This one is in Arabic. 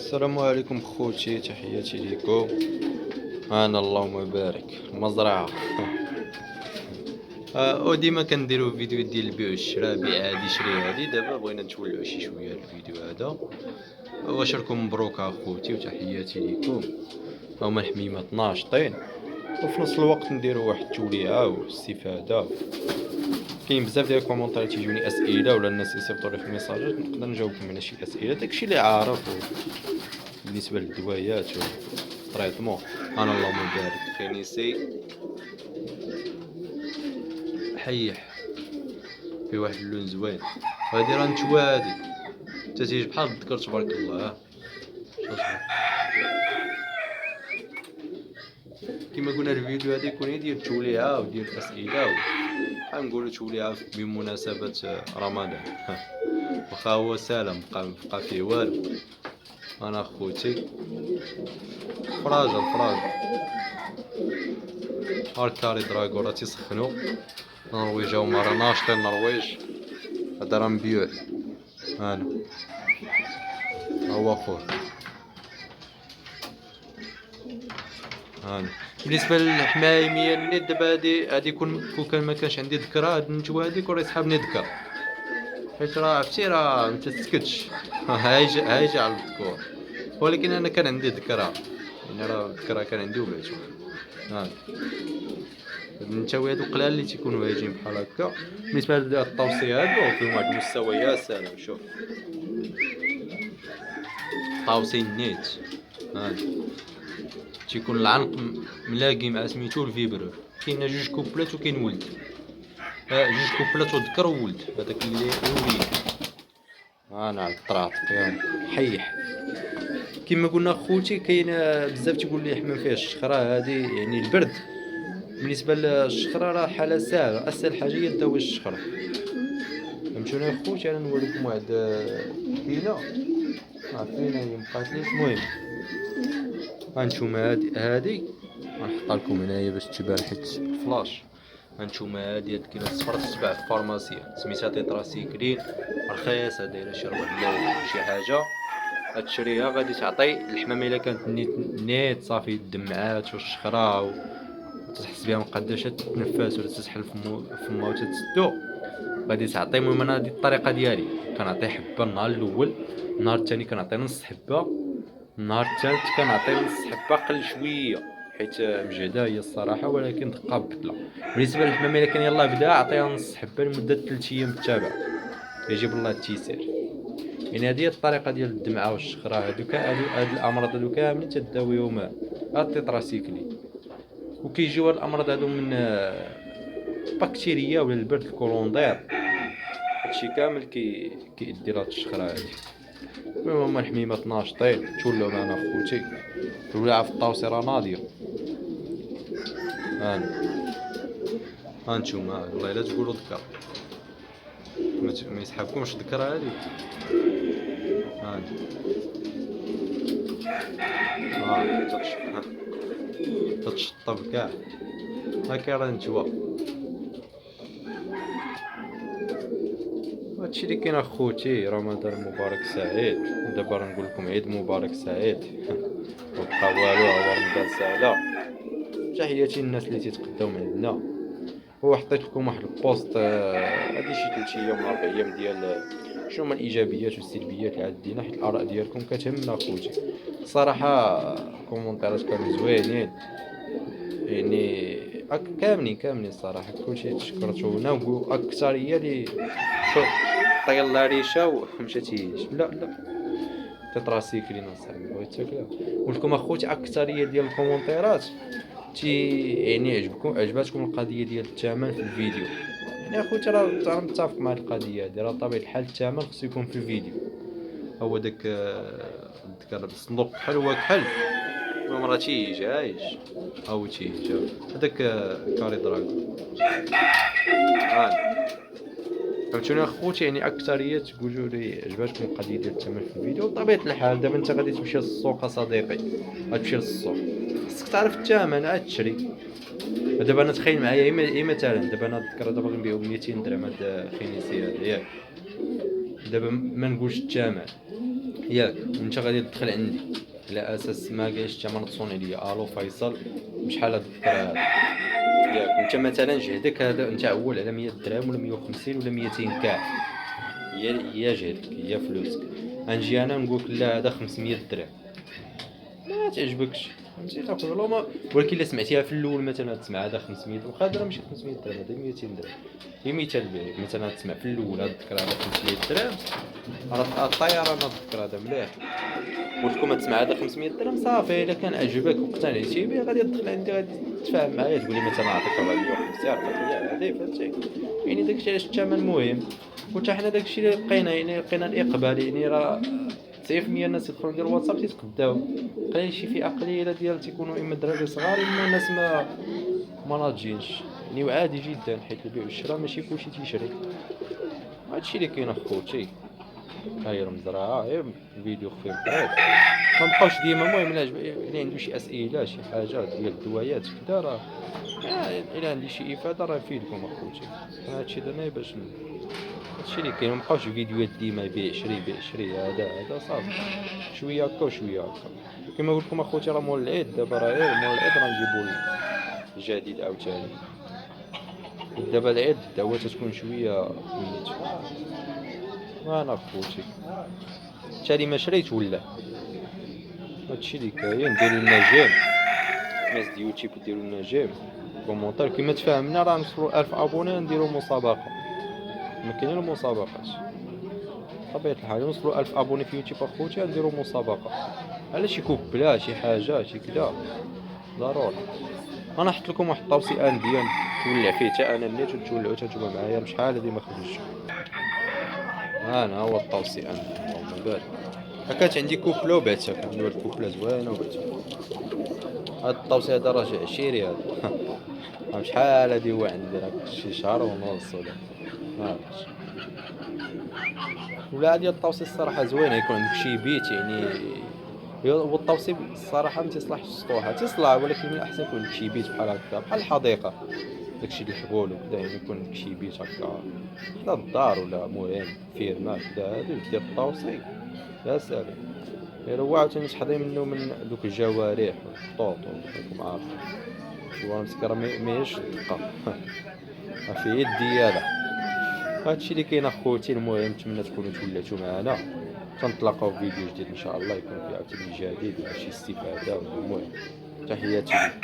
السلام عليكم خوتي، تحياتي ليكم. انا اللهم بارك المزرعه. وديما كنديرو فيديو ديال البيع والشراء، بيع هادي شري هادي. دابا بغينا نتولعو شي شويه الفيديو هذا. واشركم مبروك اخوتي وتحياتي ليكم. هما الحميمات ناشطين، وفي نفس الوقت نديرو واحد التوليعه واستفاده. كاين بزاف ديال الكومونتير تيجوني اسئله ولا الناس يصيفطوا لي في الميساجات، نقدر نجاوبكم على شي اسئله داكشي اللي عارف بالنسبه للدوايات والتريتمون. انا اللهم بارك خينيسي حيح في واحد اللون زوين. هادي راه نتوى هادي تتيج بحال الذكر تبارك الله. كما قلنا الفيديو هذا يكون ديال التوليعه وديال الاسئله بحال نقولوا توليعه بمناسبه رمضان. واخا هو سالم بقى فيه والو. انا خوتي فراجل هاركاري دراغو راه تيسخنوا. النرويج هما راه ناشطين. النرويج هذا راه مبيوع. انا هو خويا. هاني بالنسبه للحمايميه النت دابا هادي كون كان ما كانش عندي ذكرى هاد النتوى هادي كون يسحبني ذكر، حيت راه عرفتي راه متسكتش. هايجي على الذكور، ولكن انا كان عندي ذكرى، يعني راه الذكرى كان عندي وبعتو. هاني النتاوي هادو قلال اللي تيكونوا هايجين بحال هكا. بالنسبه للطوسي هادو فيهم واحد المستوى يا سلام. شوف طاوسي النيت هاني تيكون العنق ملاقي مع سميتو الفيبرور. كاين جوج كوبلات وكاين ولد، جوج كوبلات وذكر وولد. هذاك اللي وليد انا على الطراط يعني حيح. كما قلنا خوتي كاين بزاف تيقول لي حمام فيها الشخره هذه، يعني البرد. بالنسبه للشخره راه حاله ساهله، اسهل حاجه هي داوي الشخره. فهمتوني يا خوتي؟ انا نوريكم واحد فينا فينا هي مقاتليش. المهم هانتوما هادي غنحطها لكم هنايا باش تبان حيت فلاش. هانتوما هادي كاينه صفر السبع في فارماسيا سميتها تيتراسيكلين، رخيصه دايره شي 4 ملايين شي حاجه. هتشريها غادي تعطي الحمامه الا كانت نيت صافي الدمعات والشخره وتحس بها مقدشه تتنفس ولا تسحل فمها وتتسدو غادي تعطي. المهم انا هادي الطريقه ديالي، كنعطي حبه النهار الاول، النهار الثاني كنعطي نص حبه، النهار الثالث كنعطي نص حبه قل شويه حيت مجهده هي الصراحه، ولكن دقه بكتله. بالنسبه للحمامه الا كان يلاه بدا عطيها نص حبه لمده 3 ايام بالتابع يجيب الله التيسير. يعني هذه هي الطريقه ديال الدمعه والشخره. هاد الامراض هادو كاملين تداويهم التيتراسيكلين. وكيجيو هاد الامراض هادو من بكتيريا ولا البرد الكولوندير. هادشي كامل كيدي لهاد الشخره هادي. المهم هما الحميمات ناشطين، تولوا معنا خوتي. الولاعه في الطاوسي راه ناضيه. هانتوما والله الا تقولوا ذكر ما يسحبكمش ذكر هادي. تتشطب كاع هاكا راه نتوى. هادشي اللي كاين اخوتي. رمضان مبارك سعيد. دابا نقول لكم عيد مبارك سعيد. وبقى والو على رمضان سهله. تحياتي للناس اللي تيتقداو من عندنا. وحطيت لكم واحد البوست هادي شي 3 ايام ولا 4 ايام ديال شنو هما الايجابيات والسلبيات اللي عندنا، حيت الاراء ديالكم كتهمنا اخوتي. الصراحه الكومونتيرات كانوا زوينين، يعني كاملين الصراحه كلشي تشكرتونا. واكثريه اللي طيلا ريشه ومشى تيجي لا تتراسيكلين اصاحبي بغيت تاكلها. ولكم اخوتي اكثريه ديال الكومونتيرات يعني عجباتكم القضيه ديال الثمن في الفيديو. يعني اخوتي راه انا متفق مع القضيه هذه، راه طبيعه الحال الثمن خصو يكون في الفيديو. هو داك الصندوق كحل هو كحل، المهم راه تيجي عايش او تيجي هذاك كاري دراغون. فهمتوني اخوتي؟ يعني اكثريه تقولوا لي عجباتكم القضيه ديال الثمن في الفيديو. بطبيعه الحال دابا انت غادي تمشي للسوق صديقي، غتمشي للسوق خصك تعرف الثمن عاد تشري. دابا انا تخيل معايا مثلا دابا انا الذكر دابا غنبيعو ب 200 درهم هاد خينيسي هذا ياك. دابا ما نقولش الثمن، ياك وانت غادي تدخل عندي على اساس ما كاينش حتى ما تصوني ليا الو فيصل بشحال هاد الدرا هذا. ياك انت مثلا جهدك هذا انت عول على 100 درهم ولا 150 ولا 200 كاع، هي جهدك هي فلوسك. غنجي انا نقول لك لا هذا 500 درهم ما تعجبكش فهمتي تاخذ ما. ولكن الا سمعتيها في الاول مثلا تسمع هذا 500 واخا هذا ماشي 500 درهم هذا 200 درهم، هي مثال بيك مثلا تسمع في الاول هاد الذكر هذا 500 درهم راه الطياره انا الذكر هذا مليح. وتكون ما تسمع هذا 500 درهم صافي الا كان عجبك واقتنعتي به غادي تدخل عندي غادي تتفاهم معايا تقول لي مثلا نعطيك 450 400 هذه فهمتي. يعني داكشي علاش الثمن مهم. وحتى حنا داكشي اللي لقينا يعني لقينا الاقبال يعني راه 90% الناس يدخلوا ديال الواتساب تيتقداو، قليل شي فئه قليله ديال تيكونوا اما الدراري صغار اما ناس ما ناضجينش يعني. وعادي جدا حيت البيع والشراء ماشي كلشي تيشري. هادشي اللي كاين اخوتي. هاي المزرعه غير فيديو خفيف ظريف ما بقاوش ديما. المهم الا عنده شي اسئله شي حاجه ديال الدوايات كدا راه الا عندي شي افاده راه نفيدكم اخوتي. انا هادشي درنا باش هادشي اللي كاين. مابقاوش فيديوهات ديما بيع شري بيع شري هذا صافي شويه هكا وشويه هكا. كما قلت لكم اخوتي راه مول العيد دابا راه غير مول العيد راه نجيبو الجديد عاوتاني. دابا العيد الدعوه تتكون شويه ميت. انا اخوتي انت اللي ما شريت ولا هادشي اللي كاين. ديروا لنا جيم الناس ديال يوتيوب ديروا لنا جيم كومونتير كما تفاهمنا راه نوصلوا 1000 ابوني نديروا مسابقه. ما كاينين المسابقات طبيعة الحال نوصلوا 1000 ابوني في يوتيوب اخوتي نديروا مسابقه على شي كوب بلا شي حاجه شي كدا ضروري. انا حط لكم واحد التوصيه ديال تولع فيه حتى انا النيت وتولعوا تنتوما معايا بشحال هادي ما خرجش. انا هو التوصيه اللهم بارك. كانت عندي كوبله وبعتها كندير واحد الكوبله زوينه وبعتها. هاد الطوسي هذا راه عشيري هذا شحال هادي هو عندي راه شي شهر ونص ولا ماعرفتش. ولا هادي الطوسي الصراحه زوينه يكون عندك شي بيت يعني. هو الطوسي الصراحه ما تيصلحش السطوحه تيصلح ولكن من الاحسن يكون عندك شي بيت بحال هكا بحال الحديقه داكشي ديال الحبول وكذا يعني يكون عندك شي بيت هكا حدا الدار ولا مهم فيرما كذا هادو ديال الطوسي يا سلام. غير هو عاوتاني تحضي منه من دوك الجوارح والخطوط راكم عارفين هو مسكين راه ماهيش دقة فيه يد ديالها. هادشي اللي كاين اخوتي. المهم نتمنى تكونوا تولاتوا معنا تنطلقوا في فيديو جديد ان شاء الله يكون فيه عاوتاني جديد ولا شي استفادة. المهم تحياتي لكم.